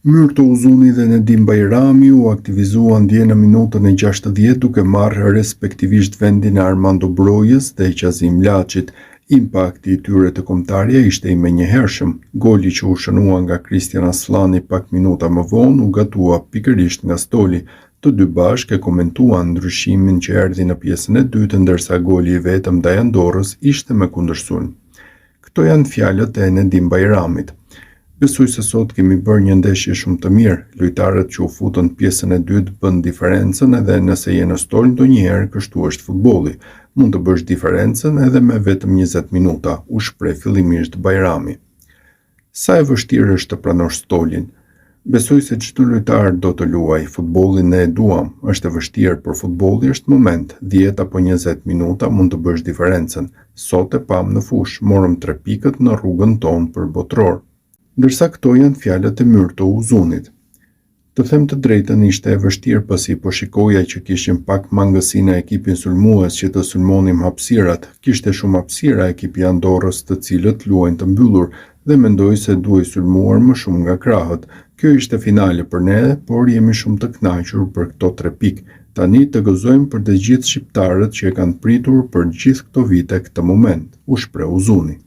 Myrto Uzuni dhe Nedim Bajrami u aktivizuan dje në minutën e 60 duke marrë respektivisht vendin e Armando Brojës dhe Qazim Laçit. Impakti i tyre të kombëtarja ishte i menjëhershëm. Goli që u shënua nga Kristian Aslani pak minuta më vonë u gatua pikërisht nga stoli. Të dy bashkë e komentuan ndryshimin që erdhi në pjesën e dytë, ndërsa goli i vetëm ndaj Andorrës ishte me kundërshtues. Këto janë fjalët e Nedim Bajramit. Besoj se sot kemi bërë një ndeshje shumë të mirë. Lojtarët që u futën pjesën e dytë bën diferencën edhe nëse je në stol ndonjëherë, kështu është futbolli. Mund të bësh diferencën edhe me vetëm 20 minuta, u shpreh fillimisht Bajrami. Sa e vështirë është të pranosh stolin? Besoj se çdo lojtar do të luajë, futbollin ne e duam, është e vështirë, por futbolli është moment, 10 apo 20 minuta mund të bësh diferencën. Sot e pam në fushë, morëm 3 pikët në rrugën tonë për botror. Ndërsa këto janë fjalët e Myrto Uzunit. Të them të drejtën, ishte e vështirë pasi po shikoja që kishim pak mangësinë e ekipin sulmues që të sulmonim hapësirat. Kishte shumë hapësira ekipi i Andorrës, të cilët luajnë të mbyllur, dhe mendoj se duhej sulmuar më shumë nga krahët. Kjo ishte finale për ne, por jemi shumë të kënaqur për këto 3 pikë. Tani të gëzojmë për të gjithë shqiptarët që e kanë pritur për gjithë këto vite këtë moment, u shpreh Uzuni.